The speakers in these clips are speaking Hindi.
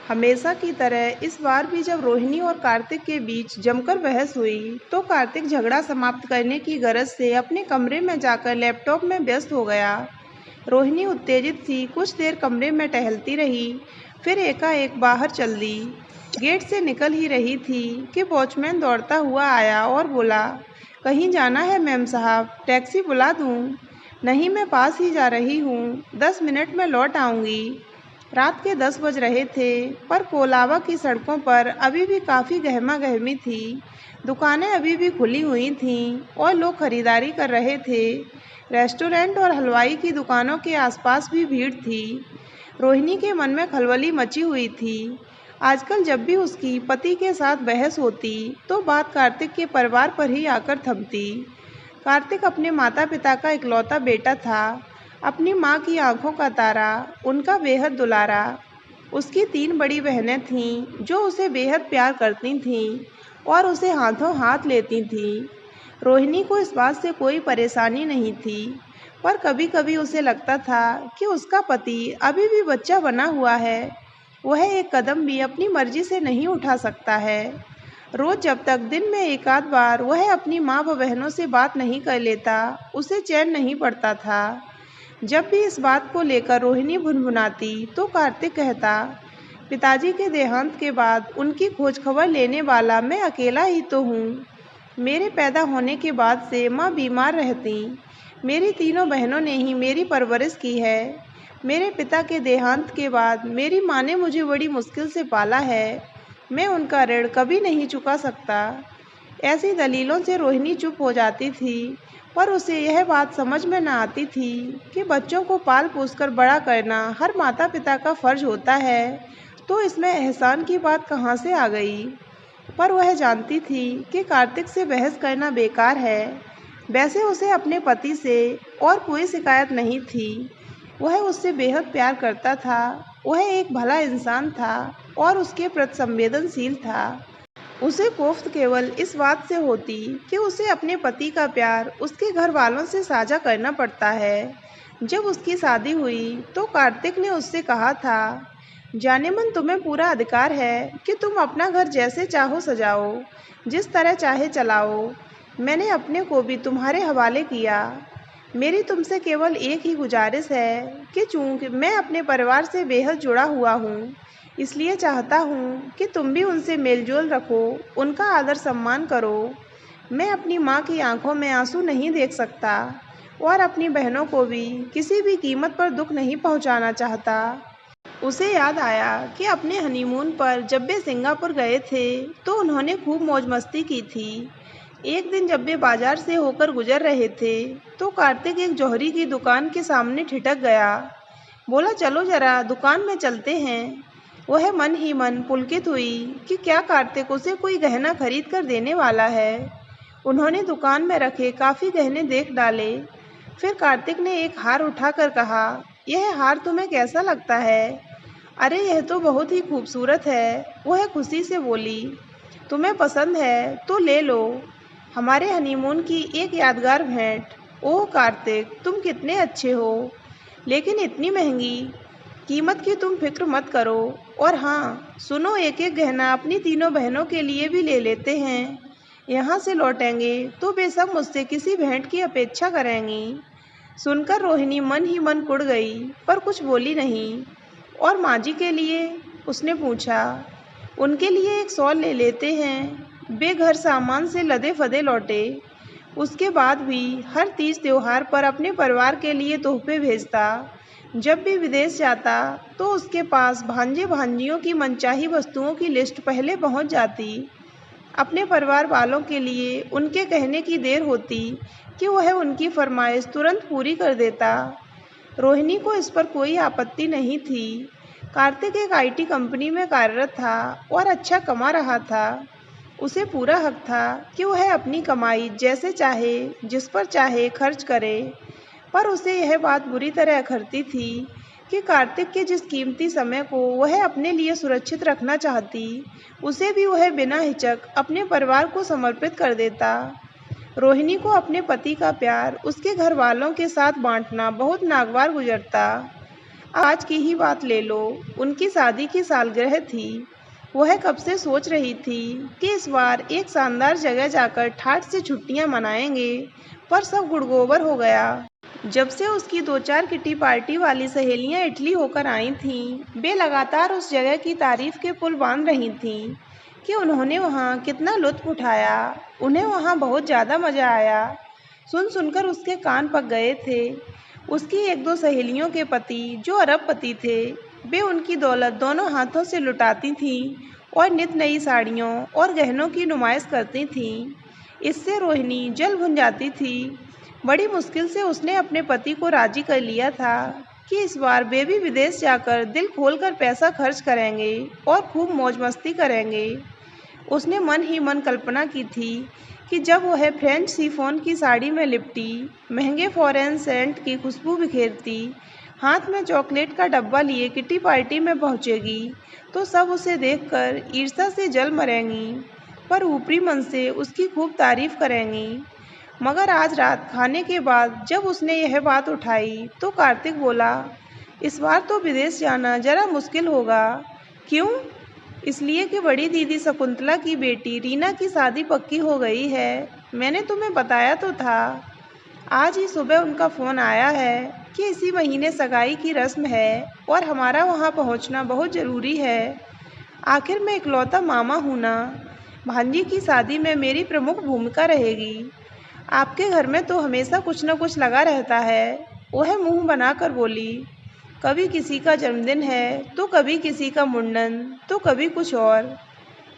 हमेशा की तरह इस बार भी जब रोहिणी और कार्तिक के बीच जमकर बहस हुई तो कार्तिक झगड़ा समाप्त करने की गरज से अपने कमरे में जाकर लैपटॉप में व्यस्त हो गया। रोहिणी उत्तेजित सी कुछ देर कमरे में टहलती रही, फिर एकाएक बाहर चल दी। गेट से निकल ही रही थी कि वॉचमैन दौड़ता हुआ आया और बोला, कहीं जाना है मैम साहब, टैक्सी बुला दूँ? नहीं, मैं पास ही जा रही हूँ, 10 मिनट में लौट आऊँगी। रात के 10 बज रहे थे, पर कोलाबा की सड़कों पर अभी भी काफ़ी गहमा-गहमी थी। दुकानें अभी भी खुली हुई थीं और लोग खरीदारी कर रहे थे। रेस्टोरेंट और हलवाई की दुकानों के आसपास भी भीड़ थी। रोहिणी के मन में खलबली मची हुई थी। आजकल जब भी उसकी पति के साथ बहस होती, तो बात कार्तिक के परिवार पर ही आकर थमती। कार्तिक अपने माता-पिता का इकलौता बेटा था, अपनी माँ की आंखों का तारा, उनका बेहद दुलारा। उसकी 3 बड़ी बहनें थीं जो उसे बेहद प्यार करती थीं और उसे हाथों हाथ लेती थीं। रोहिणी को इस बात से कोई परेशानी नहीं थी, पर कभी-कभी उसे लगता था कि उसका पति अभी भी बच्चा बना हुआ है। वह एक कदम भी अपनी मर्जी से नहीं उठा सकता है। रोज जब तक दिन में एक आध बार वह अपनी माँ व बहनों से बात नहीं कर लेता, उसे चैन नहीं पड़ता था। जब भी इस बात को लेकर रोहिणी भुनभुनाती तो कार्तिक कहता, पिताजी के देहांत के बाद उनकी खोज खबर लेने वाला मैं अकेला ही तो हूँ। मेरे पैदा होने के बाद से माँ बीमार रहती। मेरी तीनों बहनों ने ही मेरी परवरिश की है। मेरे पिता के देहांत के बाद मेरी माँ ने मुझे बड़ी मुश्किल से पाला है। मैं उनका ऋण कभी नहीं चुका सकता। ऐसी दलीलों से रोहिणी चुप हो जाती थी, पर उसे यह बात समझ में न आती थी कि बच्चों को पाल पोसकर बड़ा करना हर माता पिता का फर्ज होता है, तो इसमें एहसान की बात कहाँ से आ गई। पर वह जानती थी कि कार्तिक से बहस करना बेकार है। वैसे उसे अपने पति से और कोई शिकायत नहीं थी। वह उससे बेहद प्यार करता था। वह एक भला इंसान था और उसके प्रति संवेदनशील था। उसे कोफ्त केवल इस बात से होती कि उसे अपने पति का प्यार उसके घर वालों से साझा करना पड़ता है। जब उसकी शादी हुई तो कार्तिक ने उससे कहा था, जाने मन तुम्हें पूरा अधिकार है कि तुम अपना घर जैसे चाहो सजाओ, जिस तरह चाहे चलाओ। मैंने अपने को भी तुम्हारे हवाले किया। मेरी तुमसे केवल एक ही गुजारिश है कि चूँकि मैं अपने परिवार से बेहद जुड़ा हुआ हूँ, इसलिए चाहता हूँ कि तुम भी उनसे मेलजोल रखो, उनका आदर सम्मान करो। मैं अपनी माँ की आंखों में आंसू नहीं देख सकता और अपनी बहनों को भी किसी भी कीमत पर दुख नहीं पहुँचाना चाहता। उसे याद आया कि अपने हनीमून पर जब वे सिंगापुर गए थे तो उन्होंने खूब मौज मस्ती की थी। एक दिन जब वे बाजार से होकर गुजर रहे थे तो कार्तिक एक जौहरी की दुकान के सामने ठिठक गया। बोला, चलो जरा दुकान में चलते हैं। वह मन ही मन पुलकित हुई कि क्या कार्तिक उसे कोई गहना खरीद कर देने वाला है। उन्होंने दुकान में रखे काफ़ी गहने देख डाले। फिर कार्तिक ने एक हार उठाकर कहा, यह हार तुम्हें कैसा लगता है? अरे यह तो बहुत ही खूबसूरत है। वह खुशी से बोली, तुम्हें पसंद है तो ले लो, हमारे हनीमून की एक यादगार भेंट। ओह कार्तिक, तुम कितने अच्छे हो, लेकिन इतनी महंगी। कीमत की तुम फिक्र मत करो। और हाँ सुनो, एक एक गहना अपनी तीनों बहनों के लिए भी ले लेते हैं। यहाँ से लौटेंगे तो वे सब मुझसे किसी भेंट की अपेक्षा करेंगी। सुनकर रोहिणी मन ही मन कुढ़ गई, पर कुछ बोली नहीं। और माँ जी के लिए? उसने पूछा। उनके लिए एक शॉल ले लेते हैं। वे घर सामान से लदे फदे लौटे। उसके बाद भी हर तीज त्योहार पर अपने परिवार के लिए तोहफे भेजता। जब भी विदेश जाता तो उसके पास भांजे भांजियों की मनचाही वस्तुओं की लिस्ट पहले पहुंच जाती। अपने परिवार वालों के लिए उनके कहने की देर होती कि वह उनकी फरमाइश तुरंत पूरी कर देता। रोहिणी को इस पर कोई आपत्ति नहीं थी। कार्तिक एक आईटी कंपनी में कार्यरत था और अच्छा कमा रहा था। उसे पूरा हक था कि वह अपनी कमाई जैसे चाहे जिस पर चाहे खर्च करे। पर उसे यह बात बुरी तरह अखरती थी कि कार्तिक के जिस कीमती समय को वह अपने लिए सुरक्षित रखना चाहती, उसे भी वह बिना हिचक अपने परिवार को समर्पित कर देता। रोहिणी को अपने पति का प्यार उसके घर वालों के साथ बांटना बहुत नागवार गुजरता। आज की ही बात ले लो, उनकी शादी की सालगिरह थी। वह कब से सोच रही थी कि इस बार एक शानदार जगह जाकर ठाठ से छुट्टियां मनाएंगे, पर सब गुड़गोबर हो गया। जब से उसकी 2-4 किटी पार्टी वाली सहेलियां इटली होकर आई थीं, वे लगातार उस जगह की तारीफ के पुल बांध रही थीं कि उन्होंने वहां कितना लुत्फ उठाया, उन्हें वहां बहुत ज़्यादा मज़ा आया। सुन सुनकर उसके कान पक गए थे। उसकी 1-2 सहेलियों के पति जो अरबपति थे, वे उनकी दौलत दोनों हाथों से लुटाती थीं और नित नई साड़ियों और गहनों की नुमाइश करती थीं। इससे रोहिणी जल भुन जाती थी। बड़ी मुश्किल से उसने अपने पति को राजी कर लिया था कि इस बार वे भी विदेश जाकर दिल खोलकर पैसा खर्च करेंगे और खूब मौज मस्ती करेंगे। उसने मन ही मन कल्पना की थी कि जब वह फ्रेंच शिफॉन की साड़ी में लिपटी, महंगे फॉरेन सेंट की खुशबू बिखेरती, हाथ में चॉकलेट का डब्बा लिए किटी पार्टी में पहुंचेगी, तो सब उसे देखकर ईर्ष्या से जल मरेंगी, पर ऊपरी मन से उसकी खूब तारीफ करेंगी। मगर आज रात खाने के बाद जब उसने यह बात उठाई, तो कार्तिक बोला, इस बार तो विदेश जाना जरा मुश्किल होगा। क्यों? इसलिए कि बड़ी दीदी शकुंतला की बेटी रीना की शादी पक्की हो गई है। मैंने तुम्हें बताया तो था। आज ही सुबह उनका फ़ोन आया है कि इसी महीने सगाई की रस्म है और हमारा वहाँ पहुँचना बहुत ज़रूरी है। आखिर मैं इकलौता मामा हूँ ना, भांजी की शादी में मेरी प्रमुख भूमिका रहेगी। आपके घर में तो हमेशा कुछ न कुछ लगा रहता है। वह मुंह बनाकर बोली, कभी किसी का जन्मदिन है तो कभी किसी का मुंडन तो कभी कुछ और।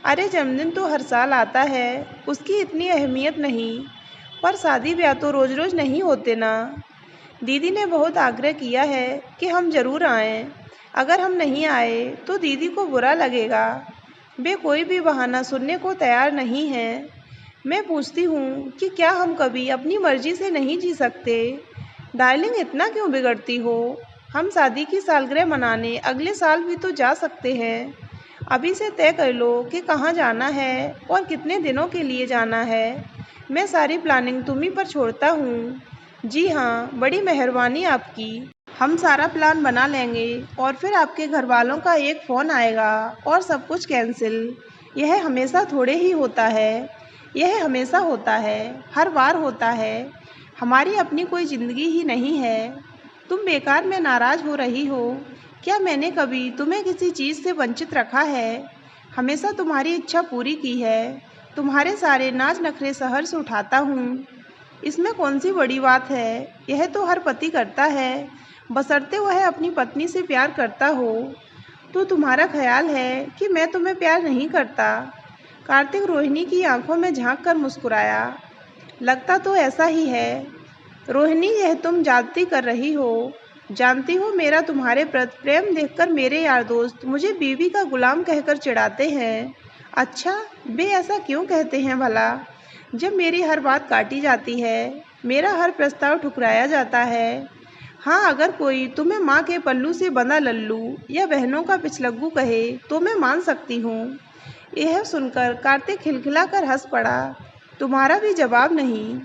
अरे जन्मदिन तो हर साल आता है, उसकी इतनी अहमियत नहीं, पर शादी ब्याह तो रोज़ रोज़ नहीं होते ना। दीदी ने बहुत आग्रह किया है कि हम ज़रूर आएं। अगर हम नहीं आए तो दीदी को बुरा लगेगा। वे कोई भी बहाना सुनने को तैयार नहीं हैं। मैं पूछती हूँ कि क्या हम कभी अपनी मर्जी से नहीं जी सकते? डार्लिंग इतना क्यों बिगड़ती हो? हम शादी की सालगिरह मनाने अगले साल भी तो जा सकते हैं। अभी से तय कर लो कि कहाँ जाना है और कितने दिनों के लिए जाना है। मैं सारी प्लानिंग तुम्ही पर छोड़ता हूँ। जी हाँ, बड़ी मेहरबानी आपकी। हम सारा प्लान बना लेंगे और फिर आपके घर वालों का एक फ़ोन आएगा और सब कुछ कैंसिल। यह हमेशा थोड़े ही होता है। यह हमेशा होता है, हर बार होता है। हमारी अपनी कोई ज़िंदगी ही नहीं है। तुम बेकार में नाराज़ हो रही हो। क्या मैंने कभी तुम्हें किसी चीज़ से वंचित रखा है? हमेशा तुम्हारी इच्छा पूरी की है। तुम्हारे सारे नाज नखरे सहर्ष उठाता हूँ। इसमें कौन सी बड़ी बात है? यह तो हर पति करता है, बशर्ते वह अपनी पत्नी से प्यार करता हो। तो तुम्हारा ख्याल है कि मैं तुम्हें प्यार नहीं करता? कार्तिक रोहिणी की आंखों में झांक कर मुस्कुराया। लगता तो ऐसा ही है। रोहिणी, यह तुम जाती कर रही हो। जानती हो मेरा तुम्हारे प्रति प्रेम देखकर मेरे यार दोस्त मुझे बीवी का गुलाम कहकर चिढ़ाते हैं। अच्छा, वे ऐसा क्यों कहते हैं भला? जब मेरी हर बात काटी जाती है, मेरा हर प्रस्ताव ठुकराया जाता है। हाँ, अगर कोई तुम्हें माँ के पल्लू से बंधा लल्लू या बहनों का पिछलग्गू कहे तो मैं मान सकती हूँ। यह सुनकर कार्तिक खिलखिलाकर हंस पड़ा। तुम्हारा भी जवाब नहीं।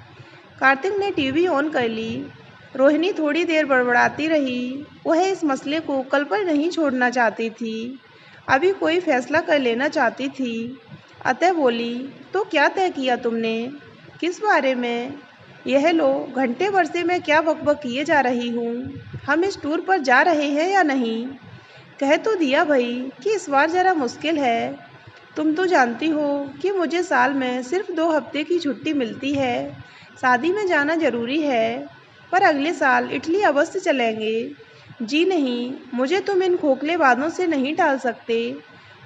कार्तिक ने टीवी ऑन कर ली। रोहिणी थोड़ी देर बड़बड़ाती रही। वह इस मसले को कल पर नहीं छोड़ना चाहती थी, अभी कोई फैसला कर लेना चाहती थी। अतः बोली, तो क्या तय किया तुमने? किस बारे में? यह लो, घंटे भर से मैं क्या बकबक किए जा रही हूँ। हम इस टूर पर जा रहे हैं या नहीं? कह तो दिया भाई कि इस बार ज़रा मुश्किल है। तुम तो जानती हो कि मुझे साल में सिर्फ 2 हफ्ते की छुट्टी मिलती है। शादी में जाना ज़रूरी है, पर अगले साल इटली अवश्य चलेंगे। जी नहीं, मुझे तुम इन खोखले वादों से नहीं टाल सकते,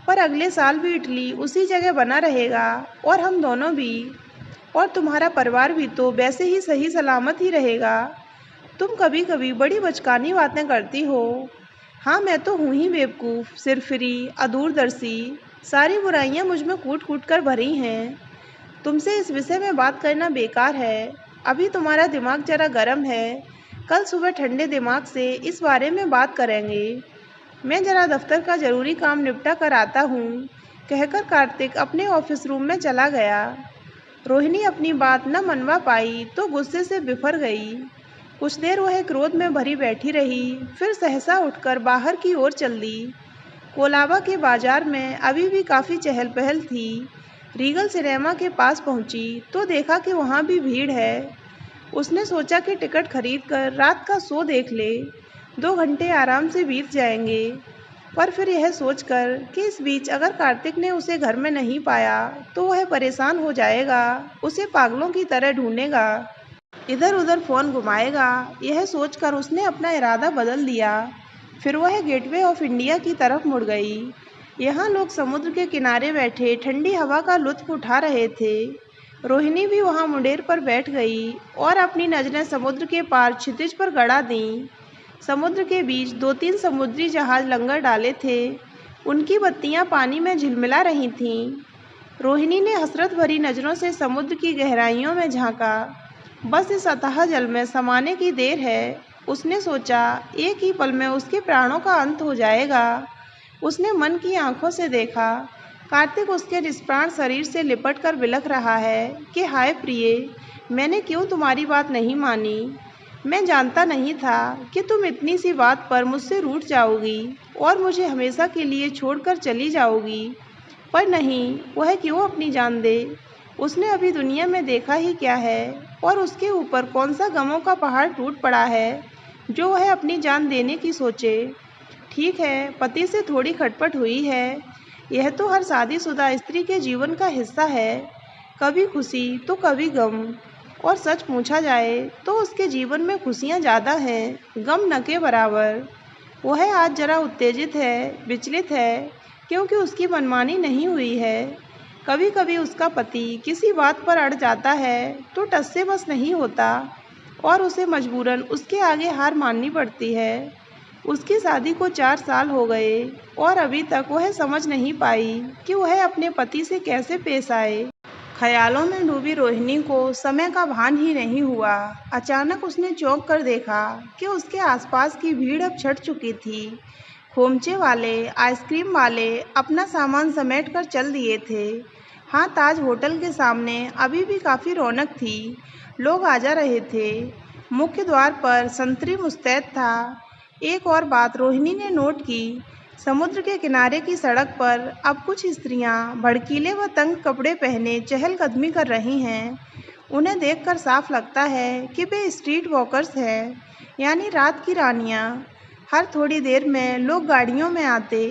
पर अगले साल भी इटली उसी जगह बना रहेगा और हम दोनों भी, और तुम्हारा परिवार भी तो वैसे ही सही सलामत ही रहेगा। तुम कभी कभी बड़ी बचकानी बातें करती हो। हाँ, मैं तो हूँ ही बेवकूफ़, सिरफिरी, अदूरदर्शी। सारी बुराइयाँ मुझ में कूट कूट कर भरी हैं। तुमसे इस विषय में बात करना बेकार है। अभी तुम्हारा दिमाग जरा गर्म है। कल सुबह ठंडे दिमाग से इस बारे में बात करेंगे। मैं जरा दफ्तर का ज़रूरी काम निपटा कर आता हूँ, कहकर कार्तिक अपने ऑफिस रूम में चला गया। रोहिणी अपनी बात न मनवा पाई तो गुस्से से बिफर गई। कुछ देर वह क्रोध में भरी बैठी रही, फिर सहसा उठकर बाहर की ओर चल दी। कोलाबा के बाजार में अभी भी काफ़ी चहल पहल थी। रीगल सिनेमा के पास पहुंची तो देखा कि वहां भी भीड़ है। उसने सोचा कि टिकट खरीदकर रात का शो देख ले, 2 घंटे आराम से बीत जाएंगे। पर फिर यह सोचकर कि इस बीच अगर कार्तिक ने उसे घर में नहीं पाया तो वह परेशान हो जाएगा, उसे पागलों की तरह ढूंढेगा, इधर उधर फ़ोन घुमाएगा, यह सोचकर उसने अपना इरादा बदल दिया। फिर वह गेटवे ऑफ इंडिया की तरफ मुड़ गई। यहाँ लोग समुद्र के किनारे बैठे ठंडी हवा का लुत्फ उठा रहे थे। रोहिणी भी वहाँ मुंडेर पर बैठ गई और अपनी नज़रें समुद्र के पार क्षितिज पर गड़ा दीं। समुद्र के बीच 2-3 समुद्री जहाज लंगर डाले थे, उनकी बत्तियां पानी में झिलमिला रही थीं। रोहिणी ने हसरत भरी नज़रों से समुद्र की गहराइयों में झांका। बस इस अथाह जल में समाने की देर है, उसने सोचा। एक ही पल में उसके प्राणों का अंत हो जाएगा। उसने मन की आंखों से देखा, कार्तिक उसके निष्प्राण शरीर से लिपट कर बिलख रहा है कि हाय प्रिय, मैंने क्यों तुम्हारी बात नहीं मानी। मैं जानता नहीं था कि तुम इतनी सी बात पर मुझसे रूठ जाओगी और मुझे हमेशा के लिए छोड़कर चली जाओगी। पर नहीं, वह क्यों अपनी जान दे। उसने अभी दुनिया में देखा ही क्या है और उसके ऊपर कौन सा गमों का पहाड़ टूट पड़ा है जो वह अपनी जान देने की सोचे। ठीक है, पति से थोड़ी खटपट हुई है, यह तो हर शादीशुदा स्त्री के जीवन का हिस्सा है, कभी खुशी तो कभी गम। और सच पूछा जाए तो उसके जीवन में खुशियाँ ज़्यादा हैं, गम न के बराबर। वह आज जरा उत्तेजित है, विचलित है, क्योंकि उसकी मनमानी नहीं हुई है। कभी कभी उसका पति किसी बात पर अड़ जाता है तो टस से बस नहीं होता और उसे मजबूरन उसके आगे हार माननी पड़ती है। उसकी शादी को 4 साल हो गए और अभी तक वह समझ नहीं पाई कि वह अपने पति से कैसे पेश आए। ख्यालों में डूबी रोहिणी को समय का भान ही नहीं हुआ। अचानक उसने चौंक कर देखा कि उसके आसपास की भीड़ अब छट चुकी थी। खोमचे वाले, आइसक्रीम वाले अपना सामान समेट कर चल दिए थे। हाँ, ताज होटल के सामने अभी भी काफ़ी रौनक थी, लोग आ जा रहे थे। मुख्य द्वार पर संतरी मुस्तैद था। एक और बात रोहिणी ने नोट की, समुद्र के किनारे की सड़क पर अब कुछ स्त्रियां भड़कीले व तंग कपड़े पहने चहलकदमी कर रही हैं। उन्हें देखकर साफ लगता है कि वे स्ट्रीट वॉकर्स हैं, यानी रात की रानियां। हर थोड़ी देर में लोग गाड़ियों में आते,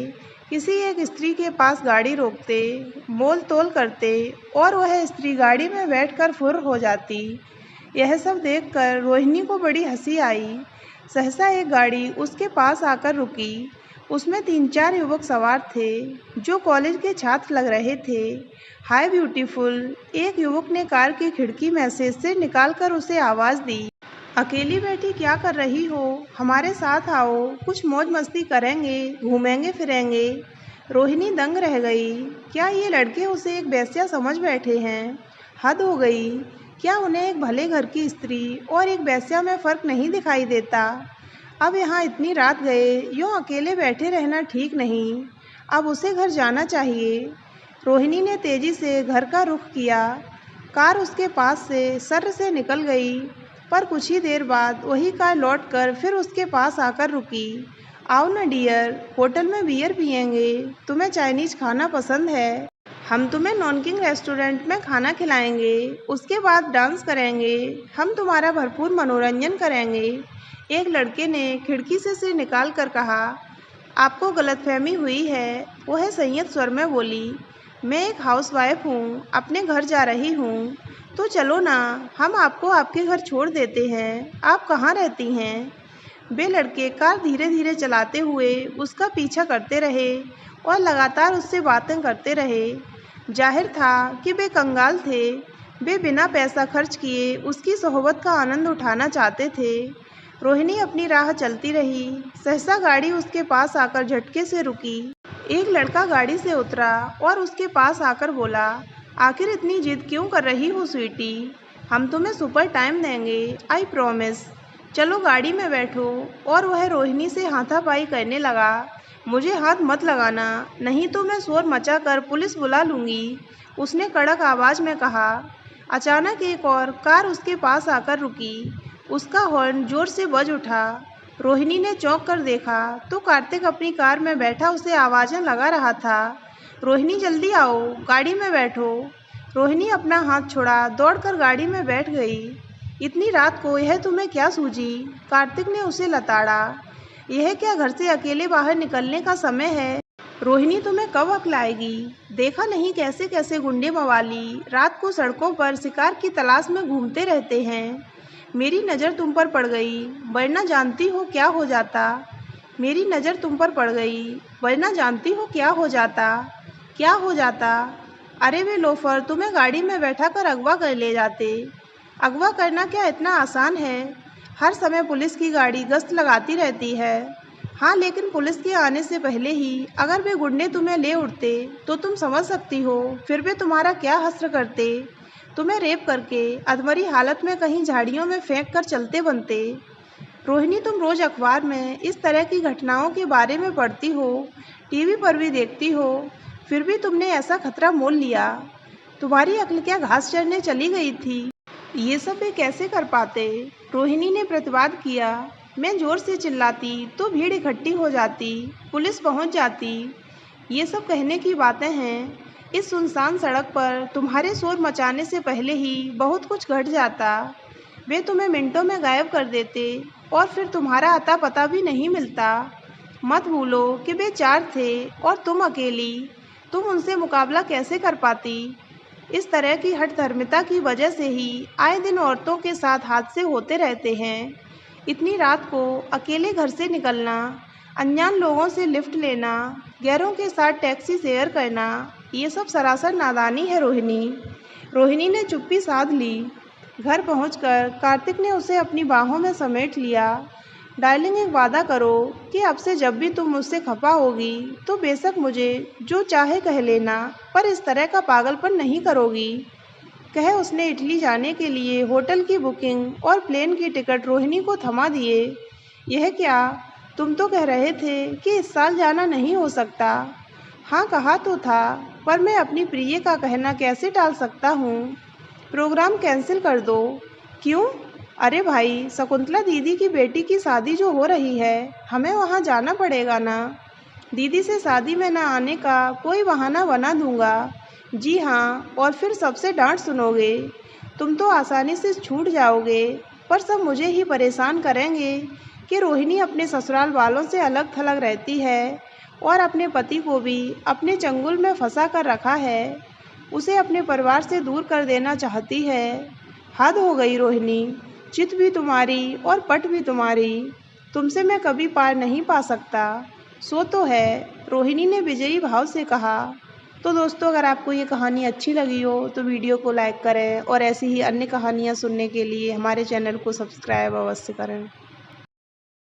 किसी एक स्त्री के पास गाड़ी रोकते, मोल तोल करते और वह स्त्री गाड़ी में बैठकर फुर हो जाती। यह सब देखकर रोहिणी को बड़ी हंसी आई। सहसा एक गाड़ी उसके पास आकर रुकी। उसमें 3-4 युवक सवार थे जो कॉलेज के छात्र लग रहे थे। हाय ब्यूटीफुल, एक युवक ने कार की खिड़की में से निकालकर उसे आवाज़ दी। अकेली बैठी क्या कर रही हो, हमारे साथ आओ, कुछ मौज मस्ती करेंगे, घूमेंगे फिरेंगे। रोहिणी दंग रह गई। क्या ये लड़के उसे एक वेश्या समझ बैठे हैं। हद हो गई। क्या उन्हें एक भले घर की स्त्री और एक वेश्या में फ़र्क नहीं दिखाई देता। अब यहाँ इतनी रात गए यूँ अकेले बैठे रहना ठीक नहीं। अब उसे घर जाना चाहिए। रोहिणी ने तेजी से घर का रुख किया। कार उसके पास से सर्र से निकल गई, पर कुछ ही देर बाद वही कार लौटकर फिर उसके पास आकर रुकी। आओ न डियर, होटल में बियर पियेंगे। तुम्हें चाइनीज खाना पसंद है, हम तुम्हें नॉनकिंग रेस्टोरेंट में खाना खिलाएंगे, उसके बाद डांस करेंगे, हम तुम्हारा भरपूर मनोरंजन करेंगे। एक लड़के ने खिड़की से निकाल कर कहा। आपको गलतफहमी हुई है, वह संयत स्वर में बोली। मैं एक हाउसवाइफ हूँ, अपने घर जा रही हूँ। तो चलो ना, हम आपको आपके घर छोड़ देते हैं। आप कहाँ रहती हैं। वे लड़के कार धीरे धीरे चलाते हुए उसका पीछा करते रहे और लगातार उससे बातें करते रहे। जाहिर था कि वे कंगाल थे। वे बिना पैसा खर्च किए उसकी सोहबत का आनंद उठाना चाहते थे। रोहिणी अपनी राह चलती रही। सहसा गाड़ी उसके पास आकर झटके से रुकी। एक लड़का गाड़ी से उतरा और उसके पास आकर बोला, आखिर इतनी जिद क्यों कर रही हो स्वीटी, हम तुम्हें सुपर टाइम देंगे, आई प्रॉमिस। चलो गाड़ी में बैठो। और वह रोहिणी से हाथापाई करने लगा। मुझे हाथ मत लगाना, नहीं तो मैं शोर मचाकर पुलिस बुला लूँगी, उसने कड़क आवाज़ में कहा। अचानक एक और कार उसके पास आकर रुकी। उसका हॉर्न जोर से बज उठा। रोहिणी ने चौंक कर देखा तो कार्तिक अपनी कार में बैठा उसे आवाज़ें लगा रहा था। रोहिणी जल्दी आओ, गाड़ी में बैठो। रोहिणी अपना हाथ छोड़ा दौड़कर गाड़ी में बैठ गई। इतनी रात को यह तुम्हें क्या सूझी? कार्तिक ने उसे लताड़ा। यह क्या घर से अकेले बाहर निकलने का समय है? रोहिणी तुम्हें कब अक्ल आएगी? देखा नहीं कैसे कैसे गुंडे मवाली रात को सड़कों पर शिकार की तलाश में घूमते रहते हैं। मेरी नज़र तुम पर पड़ गई, वरना जानती हो क्या हो जाता। मेरी नज़र तुम पर पड़ गई, वरना जानती हो क्या हो जाता। क्या हो जाता? अरे वे लोफर तुम्हें गाड़ी में बैठा कर अगवा कर ले जाते। अगवा करना क्या इतना आसान है? हर समय पुलिस की गाड़ी गश्त लगाती रहती है। हाँ, लेकिन पुलिस के आने से पहले ही अगर वे गुंडे तुम्हें ले उठते तो तुम समझ सकती हो फिर वे तुम्हारा क्या हश्र करते। तुम्हें रेप करके अधमरी हालत में कहीं झाड़ियों में फेंक कर चलते बनते। रोहिणी, तुम रोज अखबार में इस तरह की घटनाओं के बारे में पढ़ती हो, टीवी पर भी देखती हो, फिर भी तुमने ऐसा खतरा मोल लिया। तुम्हारी अक्ल क्या घास चरने चली गई थी? ये सब वे कैसे कर पाते? रोहिणी ने प्रतिवाद किया। मैं जोर से चिल्लाती तो भीड़ इकट्ठी हो जाती, पुलिस पहुंच जाती। ये सब कहने की बातें हैं। इस सुनसान सड़क पर तुम्हारे शोर मचाने से पहले ही बहुत कुछ घट जाता। वे तुम्हें मिनटों में गायब कर देते और फिर तुम्हारा अता पता भी नहीं मिलता। मत भूलो कि वे 4 थे और तुम अकेली। तुम उनसे मुकाबला कैसे कर पाती? इस तरह की हठधर्मिता की वजह से ही आए दिन औरतों के साथ हादसे होते रहते हैं। इतनी रात को अकेले घर से निकलना, अनजान लोगों से लिफ्ट लेना, गैरों के साथ टैक्सी शेयर करना, ये सब सरासर नादानी है रोहिणी। रोहिणी ने चुप्पी साध ली। घर पहुंचकर कार्तिक ने उसे अपनी बाहों में समेट लिया। डार्लिंग, एक वादा करो कि अब से जब भी तुम मुझसे खफा होगी तो बेशक मुझे जो चाहे कह लेना, पर इस तरह का पागलपन नहीं करोगी। कह उसने इटली जाने के लिए होटल की बुकिंग और प्लेन की टिकट रोहिणी को थमा दिए। यह क्या? तुम तो कह रहे थे कि इस साल जाना नहीं हो सकता। हाँ, कहा तो था, पर मैं अपनी प्रिय का कहना कैसे टाल सकता हूँ? प्रोग्राम कैंसिल कर दो। क्यों? अरे भाई, शकुंतला दीदी की बेटी की शादी जो हो रही है, हमें वहाँ जाना पड़ेगा ना। दीदी से शादी में ना आने का कोई बहाना बना दूंगा। जी हाँ, और फिर सबसे डांट सुनोगे। तुम तो आसानी से छूट जाओगे, पर सब मुझे ही परेशान करेंगे कि रोहिणी अपने ससुराल वालों से अलग थलग रहती है और अपने पति को भी अपने चंगुल में फंसा कर रखा है। उसे अपने परिवार से दूर कर देना चाहती है। हद हो गई रोहिणी, चित भी तुम्हारी और पट भी तुम्हारी। तुमसे मैं कभी पार नहीं पा सकता। सो तो है, रोहिणी ने विजयी भाव से कहा। तो दोस्तों, अगर आपको ये कहानी अच्छी लगी हो तो वीडियो को लाइक करें और ऐसी ही अन्य कहानियाँ सुनने के लिए हमारे चैनल को सब्सक्राइब अवश्य करें।